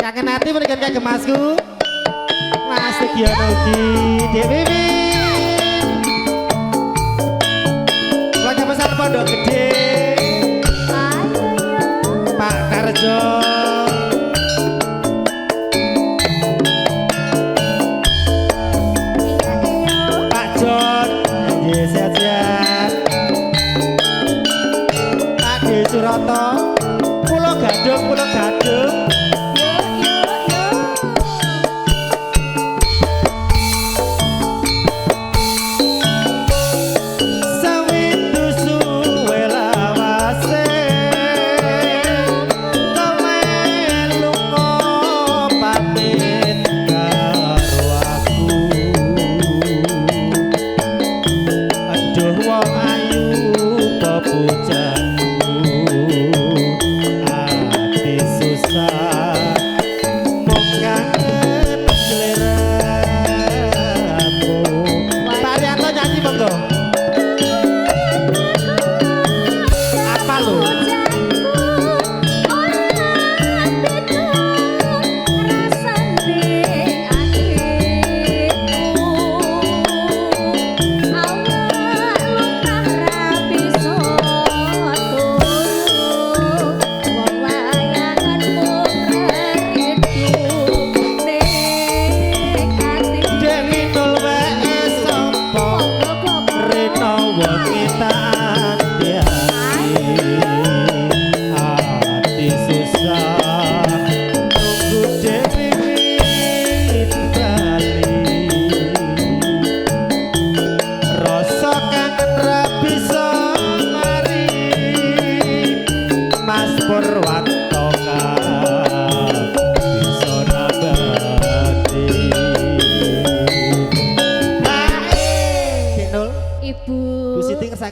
Kangen hati berikan kagem masku. Mas Sugiono ugi Dek Mimin. Keluarga besar Pondok Gede. Pak Tarjo. Pak John. Nggih sehat-sehat. Pak De Suroto. Pulau Gadung, Pulau Gadung.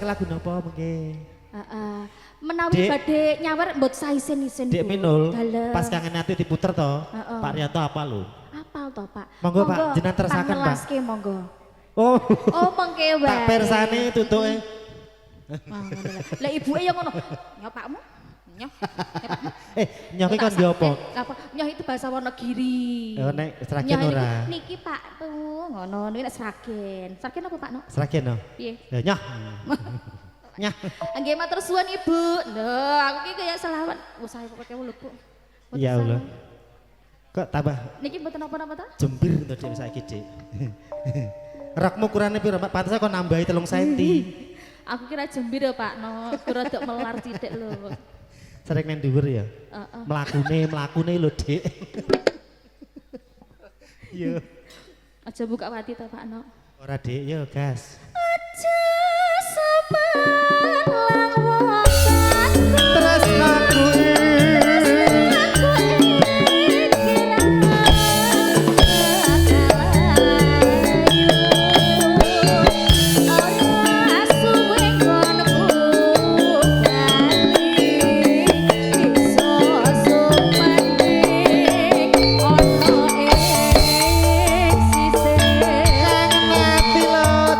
Lagu napa mengke? Menawi badhe nyawer mbot saisen-isen Dek Minul, pas kangen ati diputer to. Pak Rianto apa lho? Apal to, Pak? Monggo Pak, jenengan tersaken, Pak. Ngelaske monggo. Oh. Oh, mengke wae. Tak persane tutuke. Lah ibuke ya ngono. Nyoh Pakmu. Nyoh. Nyoh iki kon ndi apa? Apa? Nyoh itu bahasa Wonogiri. Oh, nek Sragen ora. Niki Pak tuh ngono, niki nek Sragen. Sragen apa Pak no? Sragen no. Piye? Ya Nyoh. Nyah. Nggih matur suwun Ibu. Lho, aku ki kaya selawan. Usaha pokoke lho, Bu. Ya Allah. Kok tambah niki mboten napa-napa ta? jembir to Dek saiki, Dik. Rokmu ukurane piro, Pak? Pantes kok nambahi 3 cm. Aku kira jembir ya, Pak. No, rada melar sithik lho. Sering nang dhuwur ya? Mlakune lho, Dik. Yo. Aja buka hati ta, Pak No. Ora, Dik, yo gas. Aja sabar lawakanku. Tresnaku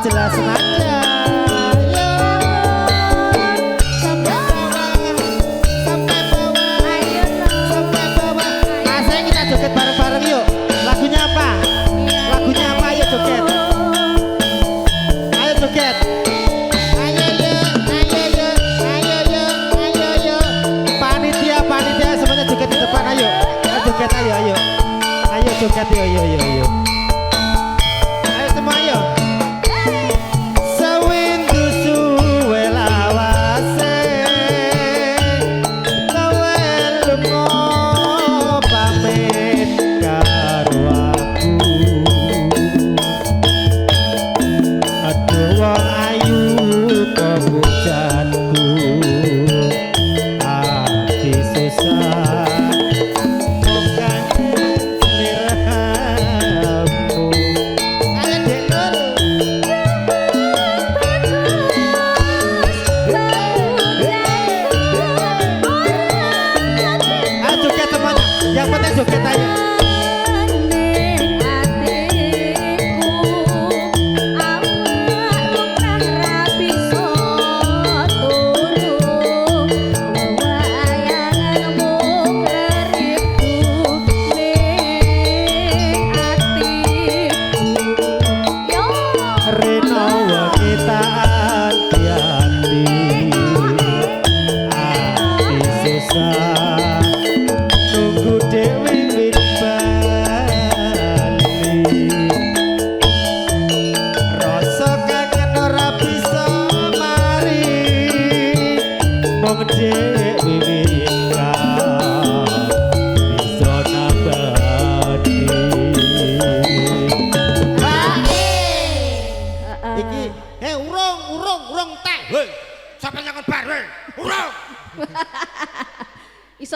jelas aja. Joget yo yo yo yo. Ayo semua yo. Sawindu suwe lawase. Kowe lunga pamit karo aku. Aduh wong ayu kebujanku. Ati susah. Yang penting joget aja.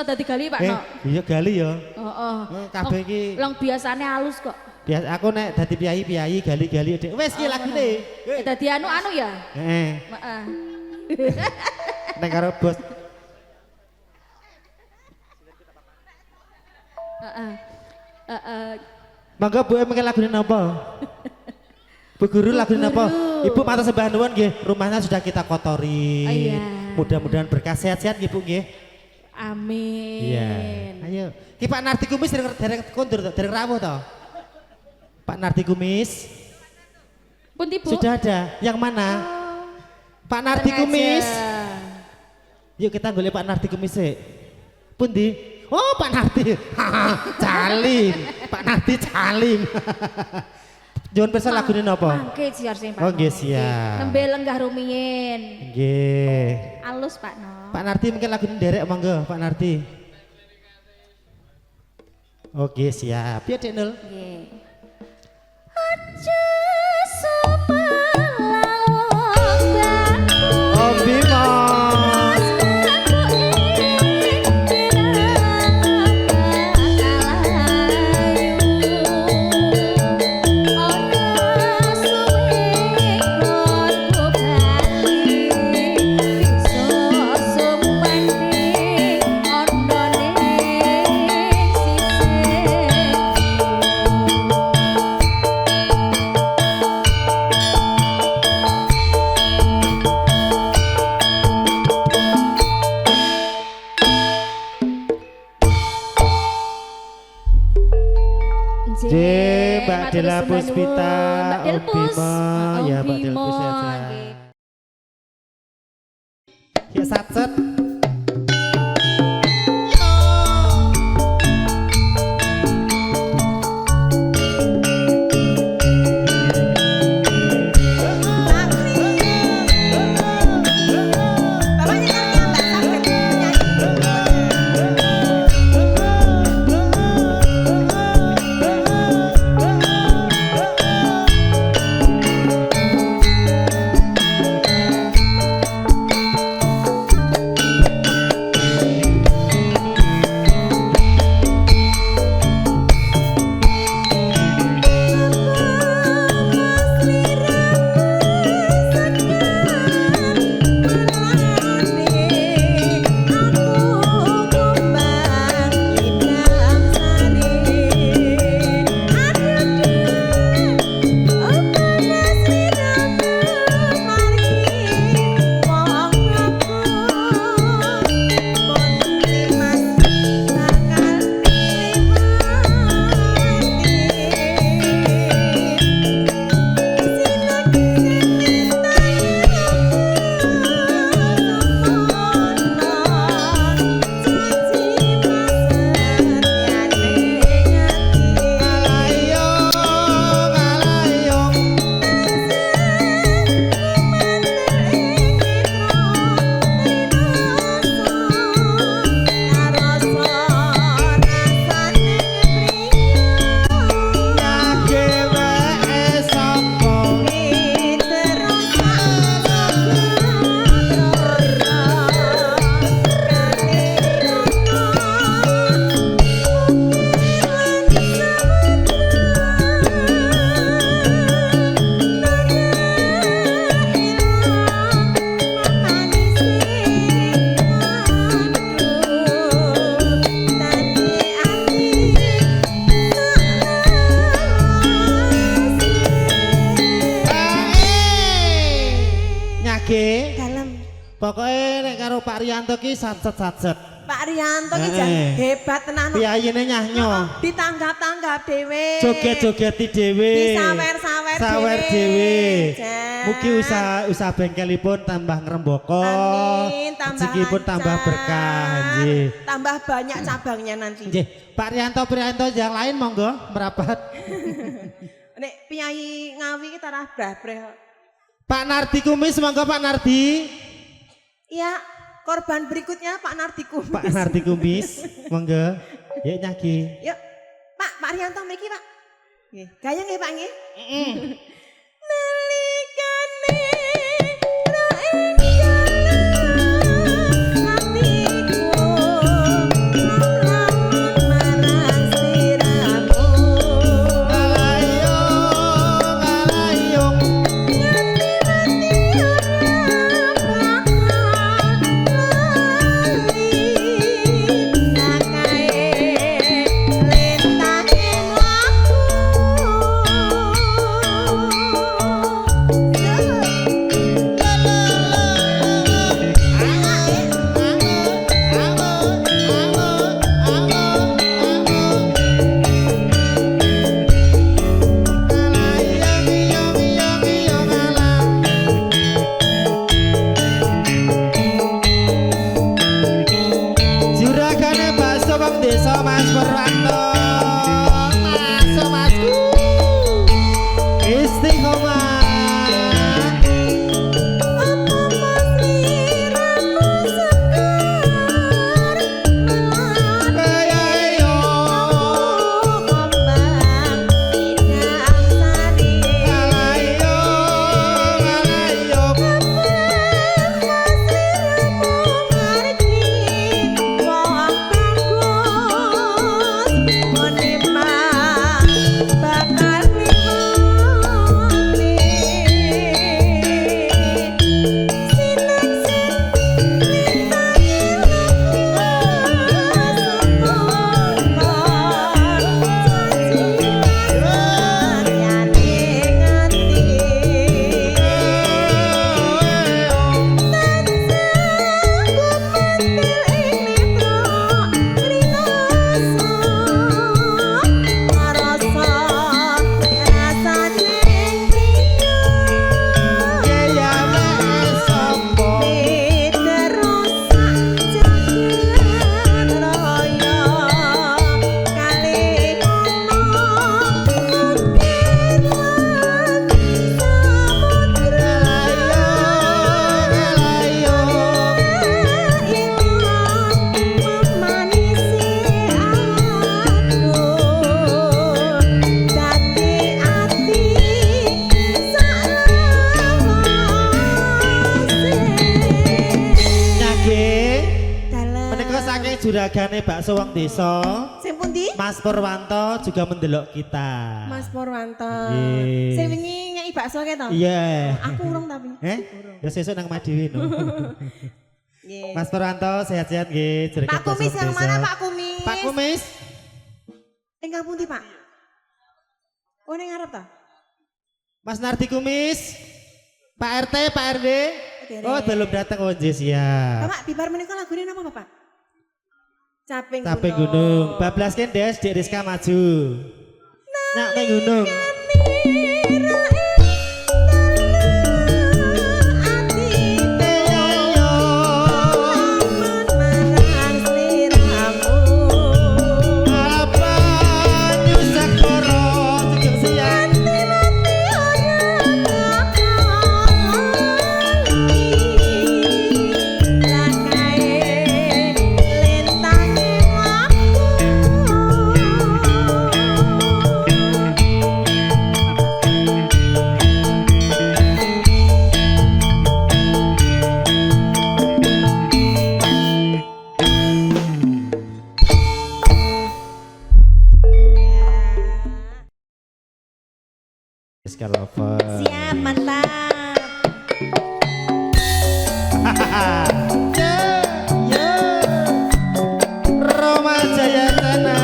dadi gali Pak No. Iya gali ya. Heeh. Kabeh iki Long biasane halus kok. biasa aku nek dadi piyayi gali-gali Dek. Wis iki lagune. Dadi anu ya? Heeh. Heeh. Nek karo bos. Heeh. Mangga Bu emang lagune napa? Bu Guru lagune napa? Ibu matur sembah nuwun nggih, rumahnya sudah kita kotori. Oh, iya. Mudah-mudahan berkah sehat-sehat nggih Bu nggih. Amin. Iya. Ayo. Ki Pak Nardi Kumis dereng kondur to, dereng rawuh to. Pak Nardi Kumis. Pundi Bu? Sudah ada. Yang mana? Oh, Pak Nardi sengaja. Kumis. Yuk kita golek Pak Nardi Kumis sik. Pundi? Oh Pak Nardi. Caling. Pak Nardi caling. Jangan pesen lagune napa? Mangke siar sing Pak. Oh nggih No. siap. Nembe lenggah rumiyin. Nggih. Alus Pak No. Pak Nardi mungkin lagune nderek monggo Pak Nardi. Oke siap. Ya Dek Nul. Nggih. Aja semelawang bangku. Om Bimo. J, Mbak Dela Puspita, Om Bimo, ya Mbak Dela Puspita. Ya satset. Pokoknya nek karo Pak Rianto ki satset. Pak Rianto ki jan hebat tenan. Piyayine nyahnyo. Ditanggap-tanggap dhewe. Joget-jogeti dhewe. Disawer-sawer dhewe. Jan. Mugi usaha bengkelipun tambah ngrembaka. Amin, tambah rezekipun tambah lancar. berkah nggih. Tambah banyak cabangnya nanti. Nggih, Pak Rianto yang lain monggo merapat. Nek Piyayi Ngawi ki tarah brah-breh. Pak Nardi Kumis monggo Pak Nardi. Iya, korban berikutnya Pak Nardi Kumis. Pak Nardi Kumis, monggo. Yuk nyaki. Yuk, Pak Rianto mriki, Pak. Nggih, gaya nggih, Pak nggih. Heeh. Nalikane ra enjang hatiku wong desa Mas Purwanto. Masuk Masku. Istiqomah. Juragane bakso wong desa. Sing pundi? Mas Purwanto juga mendelok kita. Mas Purwanto. Nggih. Sing wingi nyai bakso ke to? Iya. Aku urung tapi. Ya sesuk nang Madiwi no. Nggih. Mas Purwanto sehat-sehat nggih. Pak Kumis yang mana Pak Kumis? Pak Kumis. Engkang pundi Pak? Oh ning ngarep ta? Mas Nardi Kumis. Pak RT, Pak RW. Oh belum datang oh siap. Bapak bibar menika lagune napa Bapak? Caping Gunung. Bablasken Des Dik Rizka maju. Nak nang gunung. Siap, mantap. Roma Jaya Sana.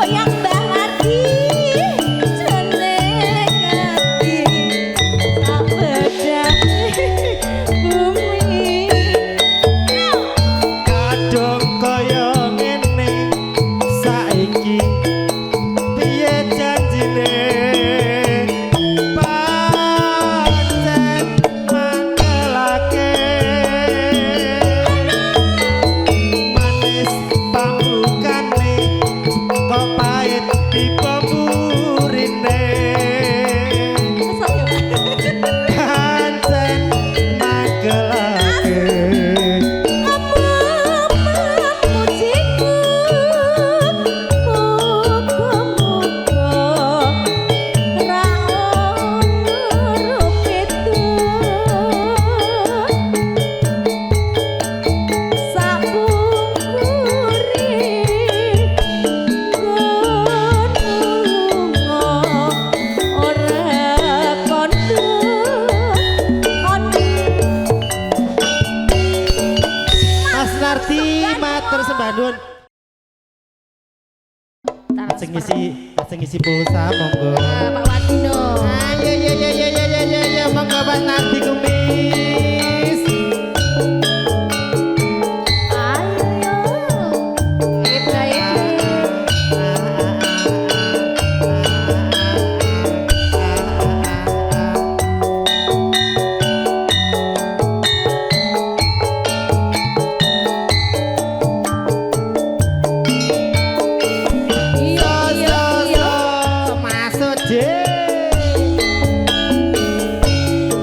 goyang bahati jeneng ati tak bedani bumi kadung kaya ngene saiki piye janjine pancen mangelake manis pamukane kok pahit dipemburine pancen mangelake Mas Narti matur sembah nuwun. Lajeng ngisi pulsa monggo. Pak Wadino. Ya monggo Pak Narti kumis. Ayo. Ibrahim. Masuk je.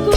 Ku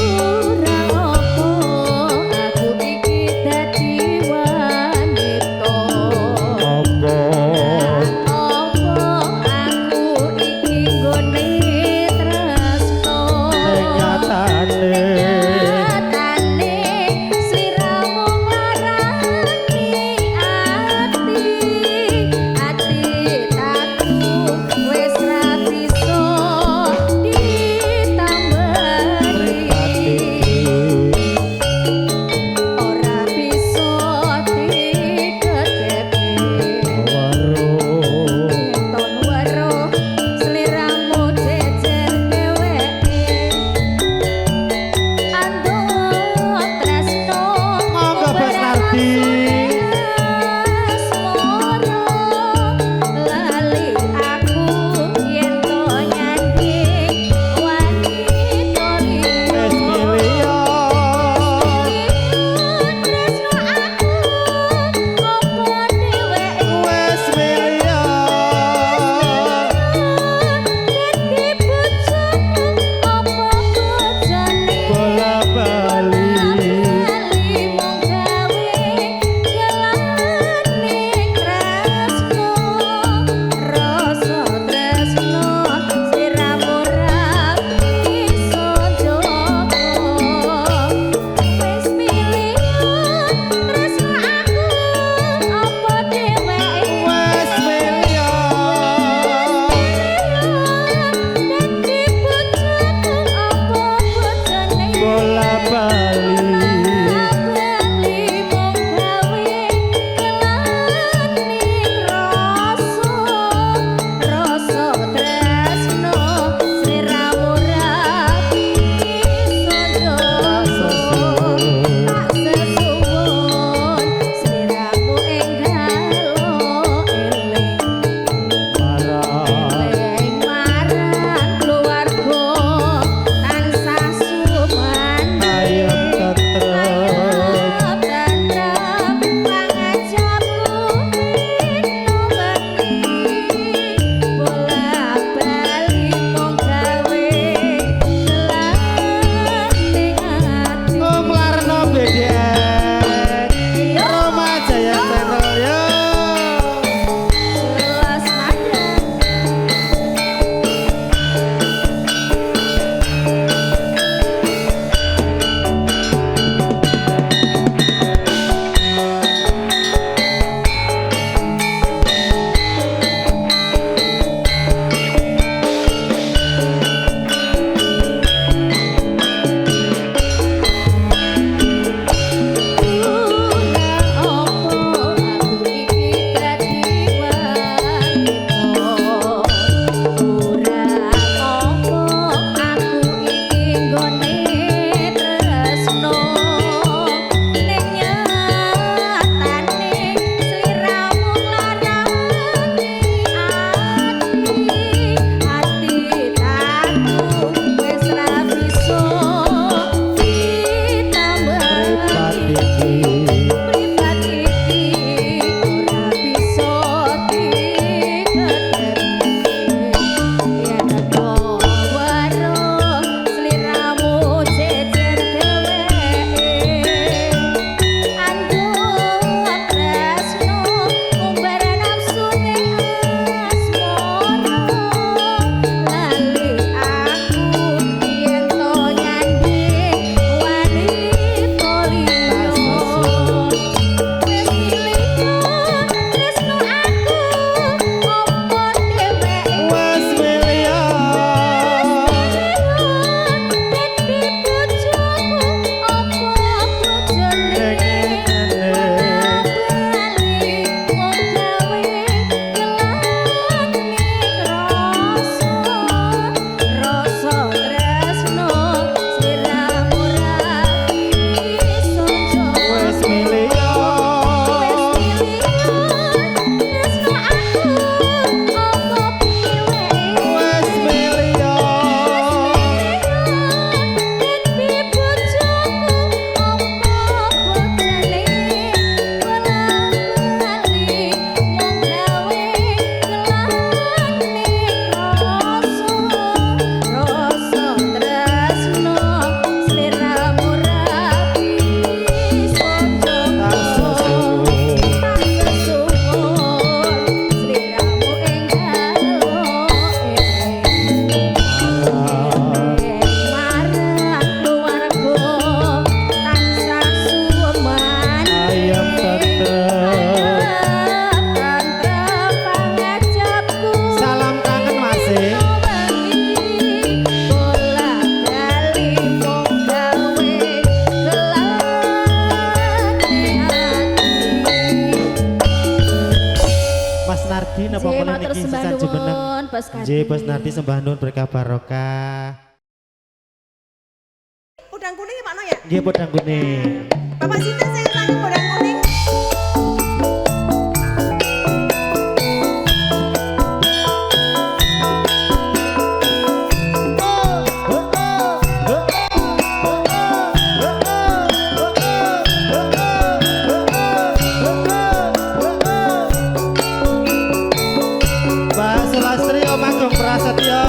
terus sembah sesaji nuwun meneng. Bos Kardi. Nggih Bos Narti sembah nuwun berkah barokah. Udang kuning ya Pak No ya? Nggih podang kuning. Bapak Sinten saya sanggup udang kuning. Mbak Sulastri Om Agung Prasetyo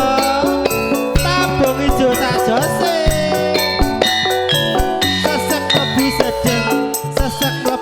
tabung ijo sajose sesek lebu sedeng sesek lebu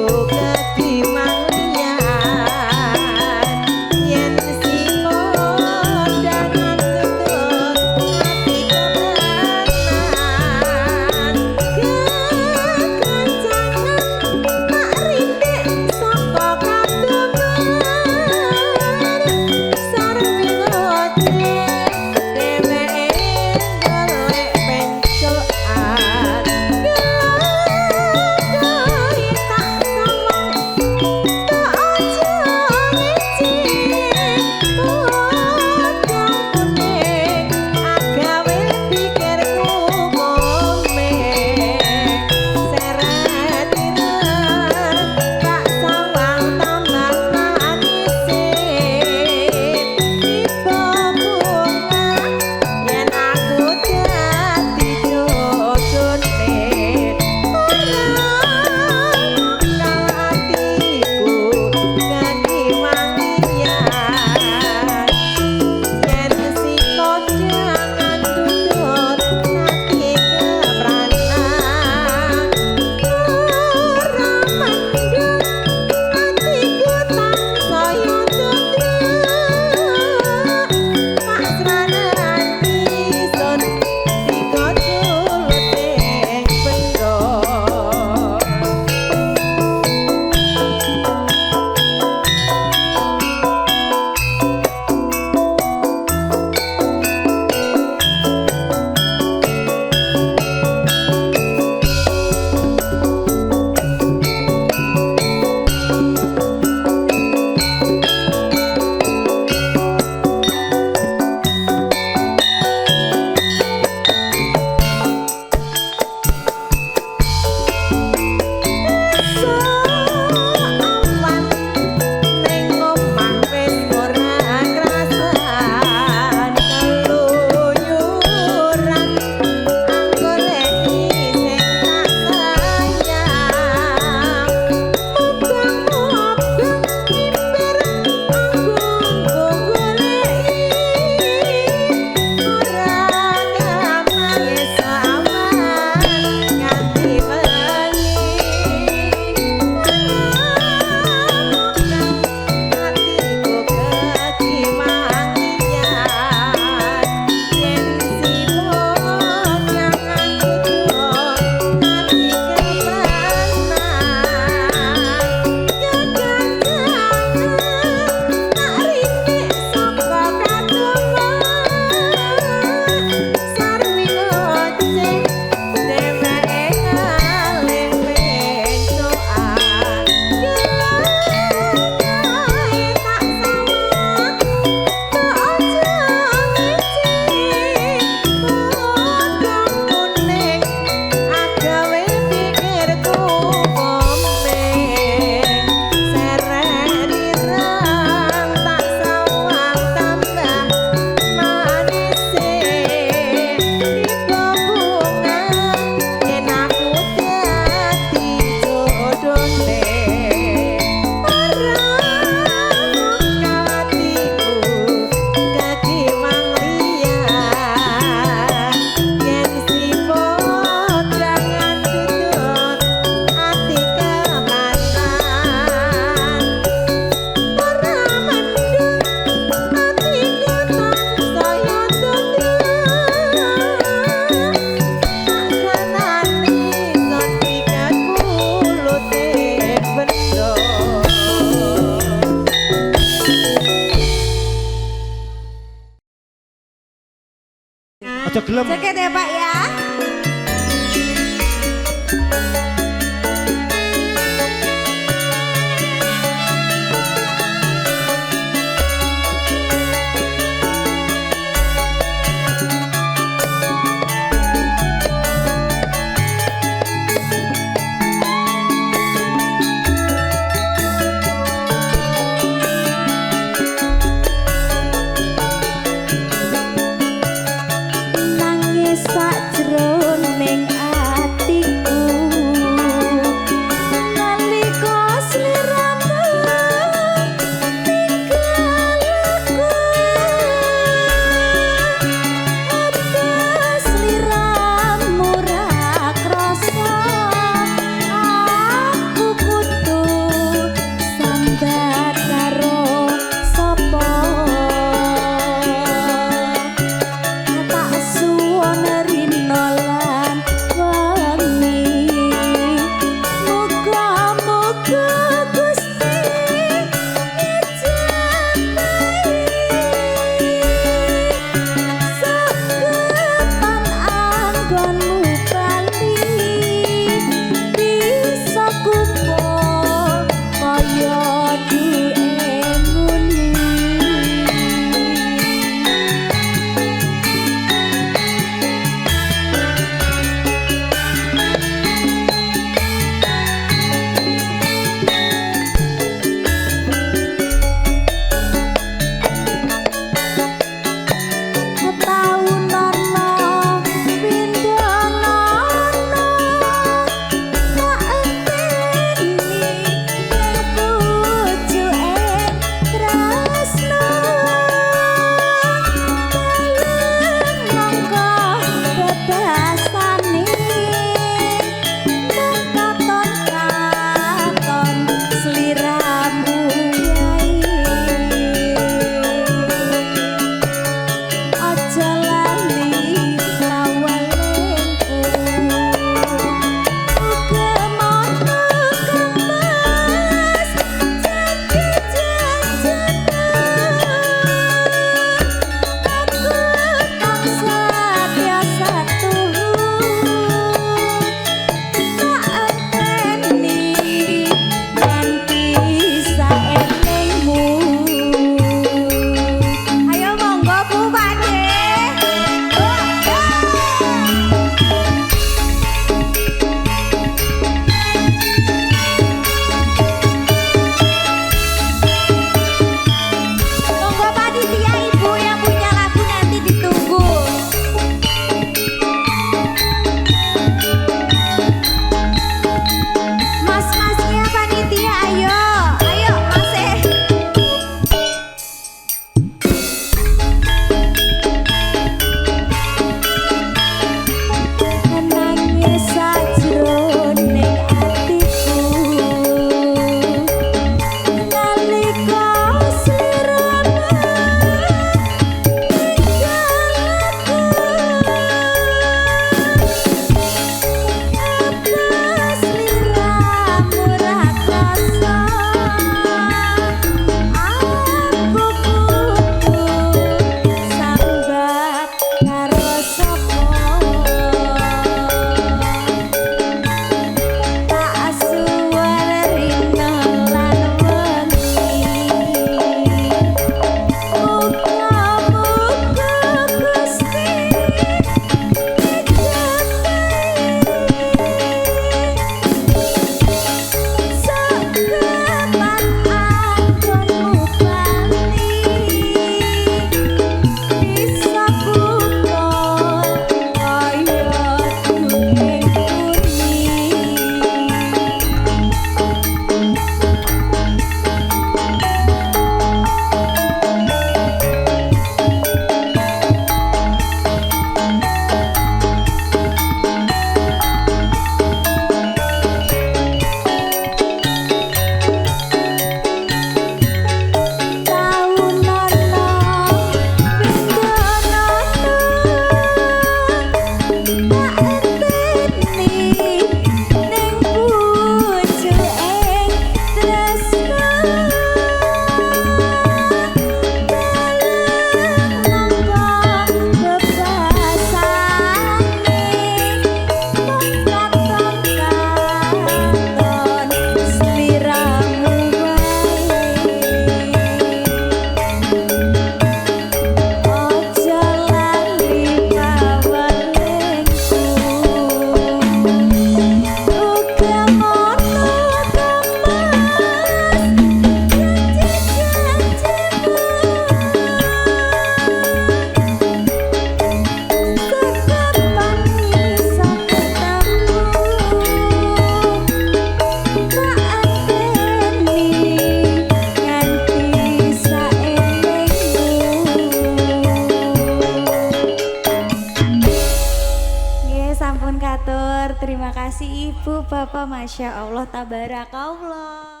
apa-apa, Masya Allah, tabarakallah.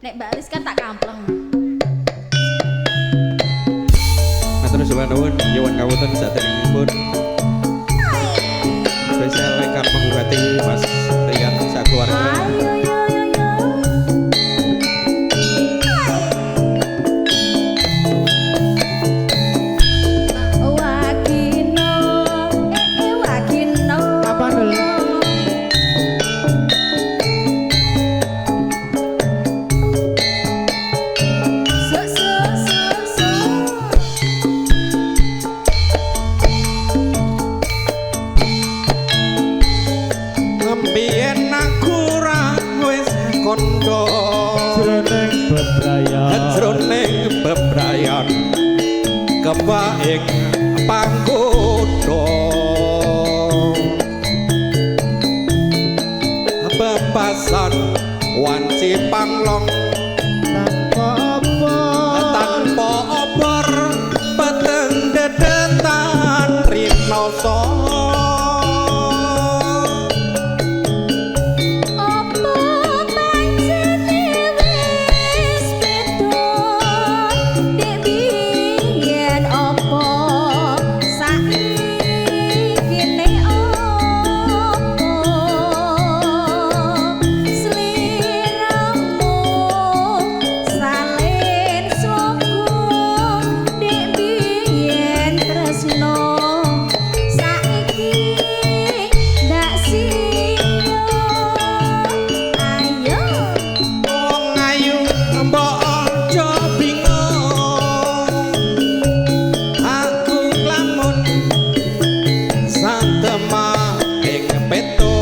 Nek Mbak Alis kan tak kampleng. Matur suwun Yuwan Kawutan saderengipun. Spesial ingkang menghormati Mas Rian sakeluarga. Ayo, yo, yo, yo. Wakino, wakino. Apa dul? Su, su, su, su. Ngembien aku ra wis kondo Jroning bebrayan. jroning bebrayan kepaing panggoda bebasan wanci panglong Tanpa apa? tanpa obor peteng dedetan rinoso Apa pancene wis beda dek biyen apa saiki ne apa sliramu salin sloko dek biyen tresno saiki ndak siyo ayo wong ayu mbok aja bingung aku lamun santema ing peto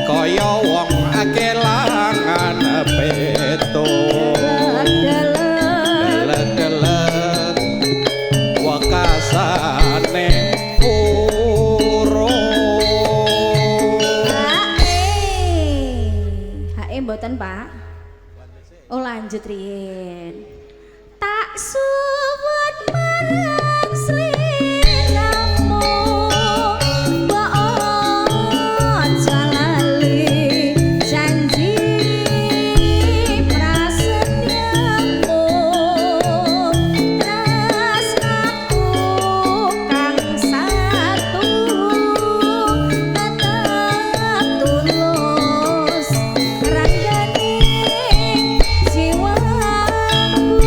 kaya wong kelangan peto delet-delet wakasane Hae mboten Pak. Oh lanjut Rien. Tak suwun marang sliramu mbok aja lali janji prasetyamu tresnaku kang satu tetep tulus ranggane jiwaku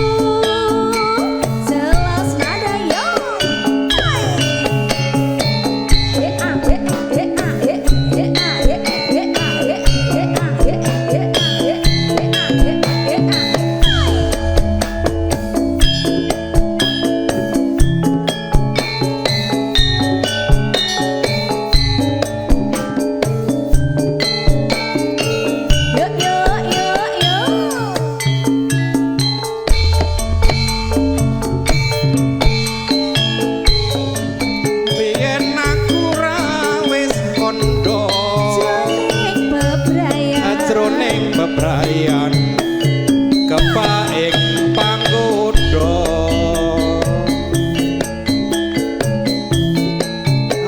jelas nada yo biyen aku ra wis kondo jroning bebrayan kepaing panggoda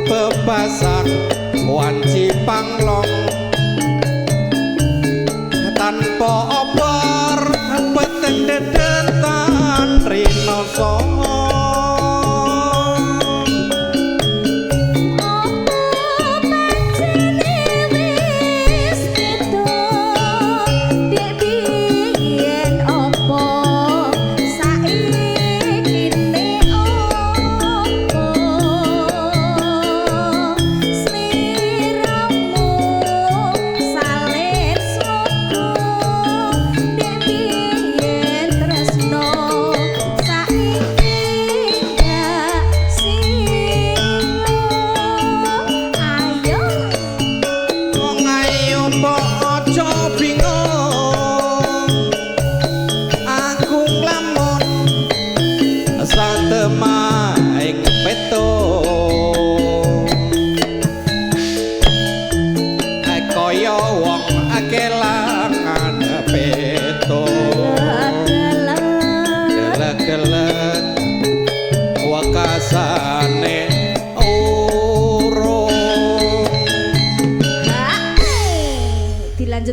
bebasan wanci panglong tanpa obor peteng dedetan rinoso Saiki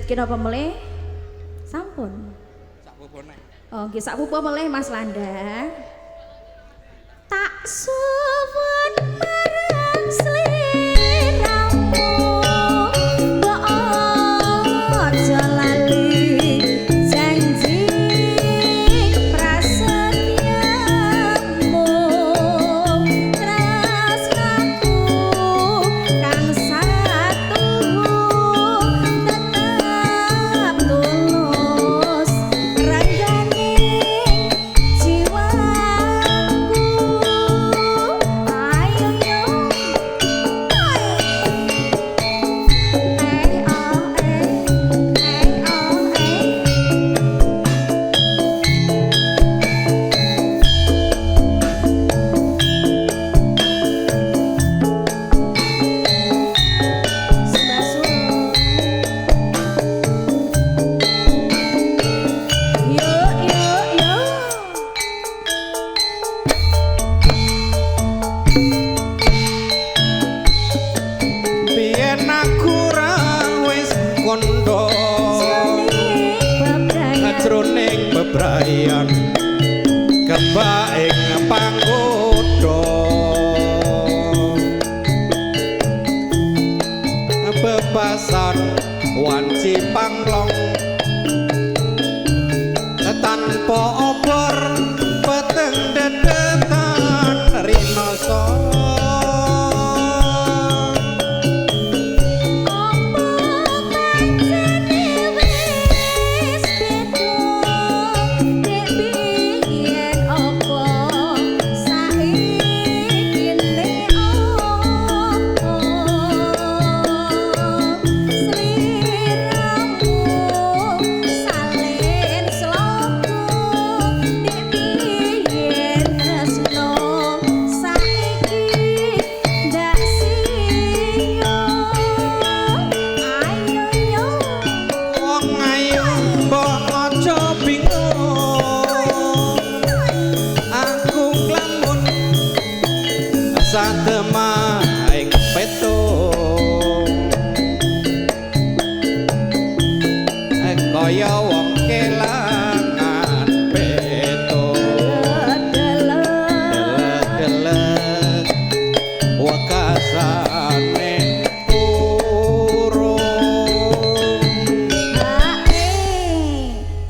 dilanjutke napa melih? Sampun. Oh, nggih sak pupu melih Mas Landa. Tak suwun marang sliramu, mbok aja lali janji prasetyamu. Tresnaku kang satu tetep tulus ranggane jiwaku. Ayo yo, biyen aku ra wis kondo jroning bebrayan kembak ing panggoda bebasan wanci panglong tanpa obor peteng dedetan rinoso. Satemaing petung kaya wong kelangan petung delet wakasane urung.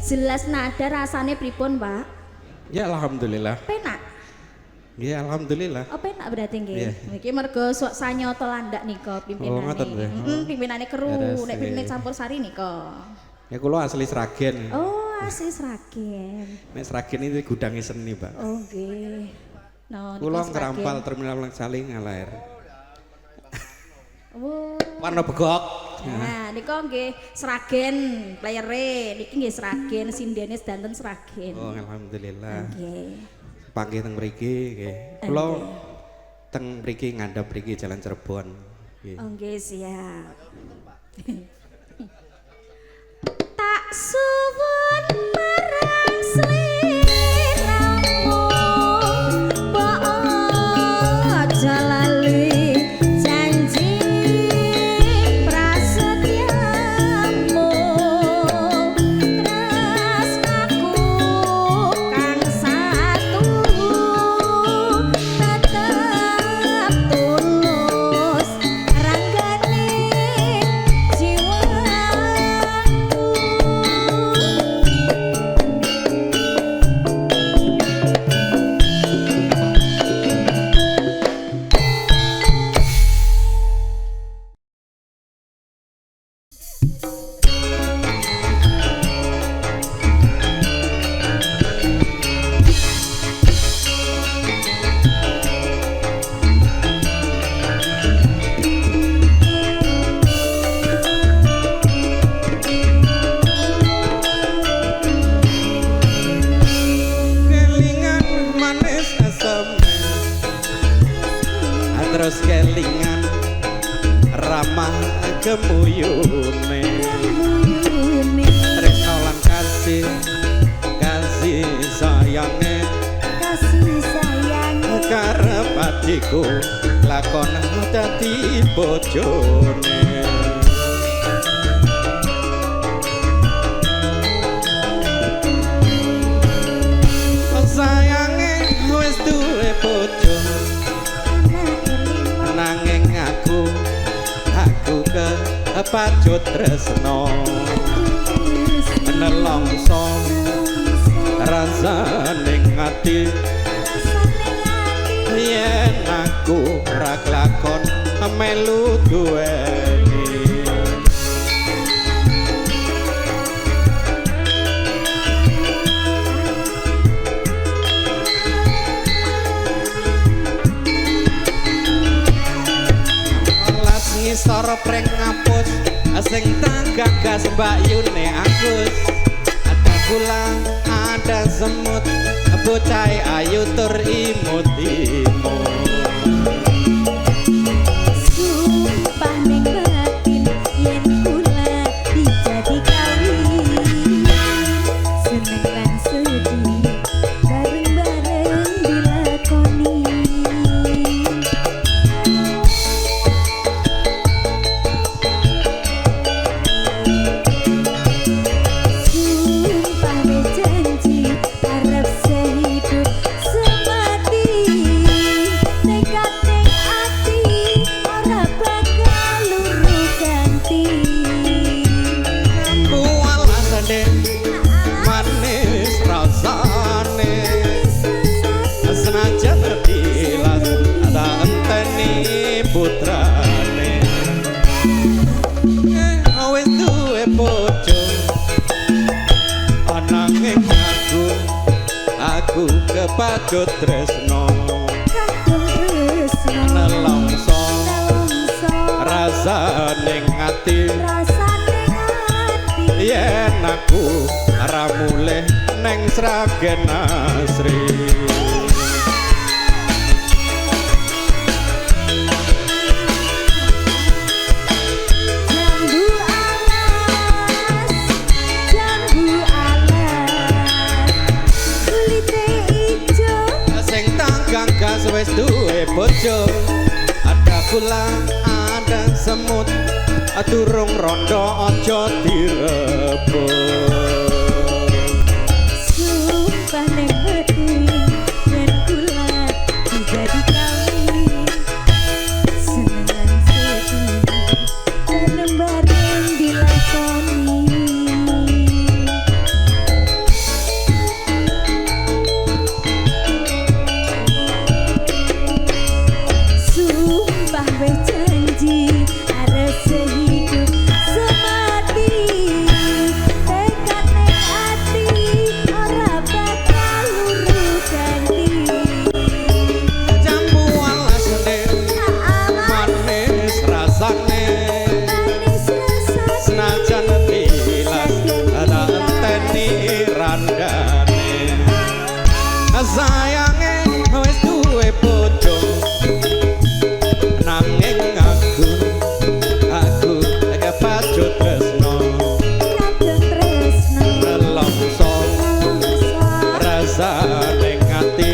Jelas nada rasane pripun, Pak? Ya alhamdulillah. Penak. Ya alhamdulillah. Oh, penak berarti nggih. Iya. Iki mergo sok sanyata landak nika pimpinane. Oh, ngoten nggih. Pimpinane keru, Beres, nek pimpinane nggih. campur sari nika. Ya kula asli Sragen. Oh, asli Sragen. Nek Sragen itu gudangi seni, Pak. Oh, nggih. No, Kula nika Sragen. ngerampal terminal Saling ngalair. Oh. Warna begok. Nah, nika nggih Sragen playere, niki nggih Sragen sindene sedanten Sragen. Oh, alhamdulillah. Nggih. Panggih teng mriki nggih. Kula teng mriki ngandhap mriki Jalan Cirebon. Nggih. Oh, nggih siap. Tak suwun marang sliramu, mbok aja lali janji prasetyamu. Tresnaku kang satu tetep tulus ranggane jiwaku. Kelingan manis asam. Terus kelingan ramah kemuyune. Tresno lan kasih sayange Kasih sayang karep atiku lakon dadi bojone. kepacut tresno nelongso rasane ati yen aku ra klakon melu duweni las ngisor preng ngapus sing tak gagas mbakyune Agus ada pulang ada semut bocah ayu tur imut-imut Sumpah ning batin yen kula dijadi kawin seneng lan sedih bareng-bareng dilakoni Sumpah berjanji harap sehidup semati nekat ning ati ora bakal luru ganti alasane manis rasane senajan tilas ada enteni putrane wis duwe bojo ananging aku kepacut tresno kadung tresno nelongso nelongso rasane ati rasane ati yen aku ora mulih neng Sragen Asri jambu alas kulite ijo sing tanggang gas wis duwe bojo ada kula ada semut durung rondo aja direbut sumpah ning batin yen kula dijadi kawin seneng lan sedih bareng-bareng dilakoni Sumpah berjanji ada sehidup semati tekad ning ati ora bakal luru ganti jambu alasane manis rasane manis rasane senajan tilas ada enteni randane sayange wis duwe bojo nanging aku kepacut tresno kadung tresno nelongso nelongso rasane ati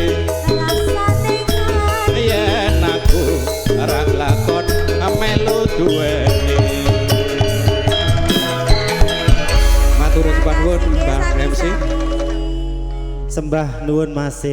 rasane ati yen aku ora lakon melu duweni matur suwun Bang MC Sembah nuwun Mas.